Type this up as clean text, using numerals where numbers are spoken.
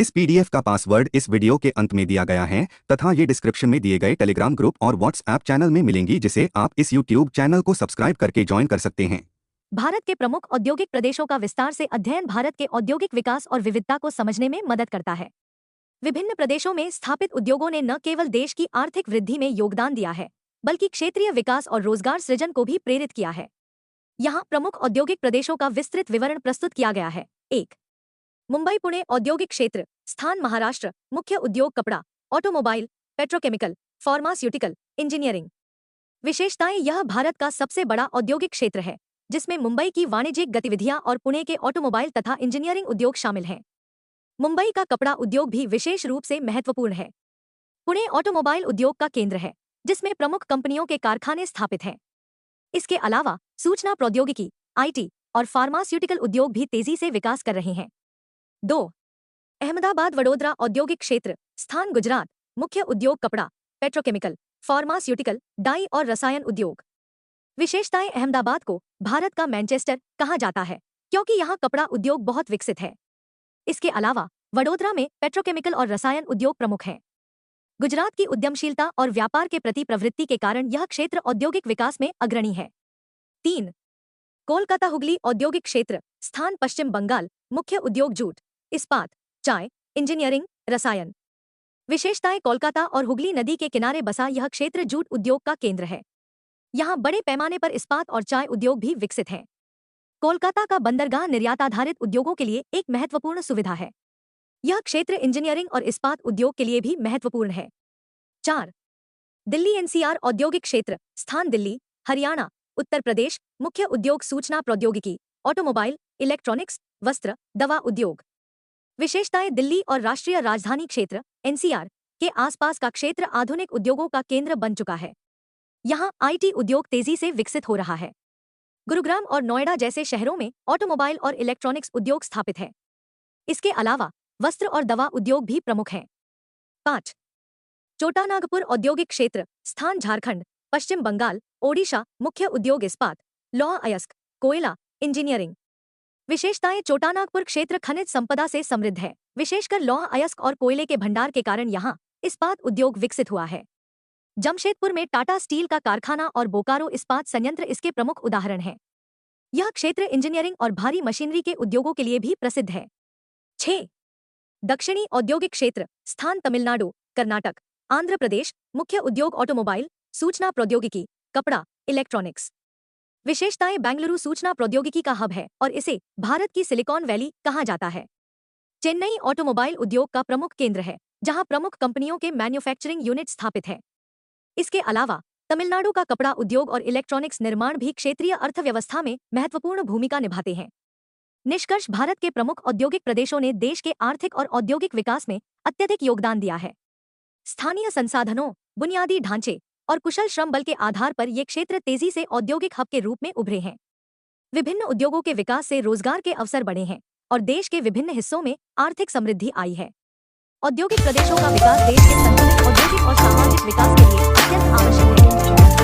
इस पीडीएफ का पासवर्ड इस वीडियो के अंत में दिया गया है तथा ये डिस्क्रिप्शन में दिए गए टेलीग्राम ग्रुप और व्हाट्सएप चैनल में मिलेंगी, जिसे आप इस यूट्यूब चैनल को सब्सक्राइब करके ज्वाइन कर सकते हैं। भारत के प्रमुख औद्योगिक प्रदेशों का विस्तार से अध्ययन भारत के औद्योगिक विकास और विविधता को समझने में मदद करता है। विभिन्न प्रदेशों में स्थापित उद्योगों ने न केवल देश की आर्थिक वृद्धि में योगदान दिया है, बल्कि क्षेत्रीय विकास और रोजगार सृजन को भी प्रेरित किया है। यहाँ प्रमुख औद्योगिक प्रदेशों का विस्तृत विवरण प्रस्तुत किया गया है। 1. मुंबई पुणे औद्योगिक क्षेत्र। स्थान महाराष्ट्र। मुख्य उद्योग कपड़ा, ऑटोमोबाइल, पेट्रोकेमिकल, फार्मास्यूटिकल, इंजीनियरिंग। विशेषताएं। यह भारत का सबसे बड़ा औद्योगिक क्षेत्र है, जिसमें मुंबई की वाणिज्यिक गतिविधियां और पुणे के ऑटोमोबाइल तथा इंजीनियरिंग उद्योग शामिल हैं। मुंबई का कपड़ा उद्योग भी विशेष रूप से महत्वपूर्ण है। पुणे ऑटोमोबाइल उद्योग का केंद्र है, जिसमें प्रमुख कंपनियों के कारखाने स्थापित हैं। इसके अलावा सूचना प्रौद्योगिकी, आईटी और फार्मास्यूटिकल उद्योग भी तेजी से विकास कर रहे हैं। 2. अहमदाबाद वडोदरा औद्योगिक क्षेत्र। स्थान गुजरात। मुख्य उद्योग कपड़ा, पेट्रोकेमिकल, फार्मास्यूटिकल, डाई और रसायन उद्योग। विशेषताएं। अहमदाबाद को भारत का मैनचेस्टर कहा जाता है, क्योंकि यहाँ कपड़ा उद्योग बहुत विकसित है। इसके अलावा वडोदरा में पेट्रोकेमिकल और रसायन उद्योग प्रमुख हैं। गुजरात की उद्यमशीलता और व्यापार के प्रति प्रवृत्ति के कारण यह क्षेत्र औद्योगिक विकास में अग्रणी है। 3. कोलकाता हुगली औद्योगिक क्षेत्र। स्थान पश्चिम बंगाल। मुख्य उद्योग जूट, इस्पात, चाय, इंजीनियरिंग, रसायन। विशेषताएं। कोलकाता और हुगली नदी के किनारे बसा यह क्षेत्र जूट उद्योग का केंद्र है। यहाँ बड़े पैमाने पर इस्पात और चाय उद्योग भी विकसित हैं। कोलकाता का बंदरगाह निर्यात आधारित उद्योगों के लिए एक महत्वपूर्ण सुविधा है। यह क्षेत्र इंजीनियरिंग और इस्पात उद्योग के लिए भी महत्वपूर्ण है। 4. दिल्ली एनसीआर औद्योगिक क्षेत्र। स्थान दिल्ली, हरियाणा, उत्तर प्रदेश। मुख्य उद्योग सूचना प्रौद्योगिकी, ऑटोमोबाइल, इलेक्ट्रॉनिक्स, वस्त्र, दवा उद्योग। विशेषताएं। दिल्ली और राष्ट्रीय राजधानी क्षेत्र एनसीआर के आसपास का क्षेत्र आधुनिक उद्योगों का केंद्र बन चुका है। यहाँ आईटी उद्योग तेजी से विकसित हो रहा है। गुरुग्राम और नोएडा जैसे शहरों में ऑटोमोबाइल और इलेक्ट्रॉनिक्स उद्योग स्थापित है। इसके अलावा वस्त्र और दवा उद्योग भी प्रमुख हैं। 5. छोटानागपुर औद्योगिक क्षेत्र। स्थान झारखंड, पश्चिम बंगाल, ओडिशा। मुख्य उद्योग इस्पात, लौह अयस्क, कोयला, इंजीनियरिंग। विशेषताएं। छोटानागपुर क्षेत्र खनिज संपदा से समृद्ध है, विशेषकर लौह अयस्क और कोयले के भंडार के कारण यहाँ इस्पात उद्योग विकसित हुआ है। जमशेदपुर में टाटा स्टील का कारखाना और बोकारो इस्पात संयंत्र इसके प्रमुख उदाहरण हैं। यह क्षेत्र इंजीनियरिंग और भारी मशीनरी के उद्योगों के लिए भी प्रसिद्ध है। 6. दक्षिणी औद्योगिक क्षेत्र। स्थान तमिलनाडु, कर्नाटक, आंध्र प्रदेश। मुख्य उद्योग ऑटोमोबाइल, सूचना प्रौद्योगिकी, कपड़ा, इलेक्ट्रॉनिक्स। विशेषताएं। बेंगलुरु सूचना प्रौद्योगिकी का हब है और इसे भारत की सिलिकॉन वैली कहा जाता है। चेन्नई ऑटोमोबाइल उद्योग का प्रमुख केंद्र है, जहां प्रमुख कंपनियों के मैन्युफैक्चरिंग यूनिट स्थापित हैं। इसके अलावा तमिलनाडु का कपड़ा उद्योग और इलेक्ट्रॉनिक्स निर्माण भी क्षेत्रीय अर्थव्यवस्था में महत्वपूर्ण भूमिका निभाते हैं। निष्कर्ष। भारत के प्रमुख औद्योगिक प्रदेशों ने देश के आर्थिक और औद्योगिक विकास में अत्यधिक योगदान दिया है। स्थानीय संसाधनों, बुनियादी ढांचे और कुशल श्रम बल के आधार पर ये क्षेत्र तेजी से औद्योगिक हब के रूप में उभरे हैं। विभिन्न उद्योगों के विकास से रोजगार के अवसर बढ़े हैं और देश के विभिन्न हिस्सों में आर्थिक समृद्धि आई है। औद्योगिक प्रदेशों का विकास देश के संतुलित औद्योगिक और सामाजिक विकास के लिए अत्यंत आवश्यक है।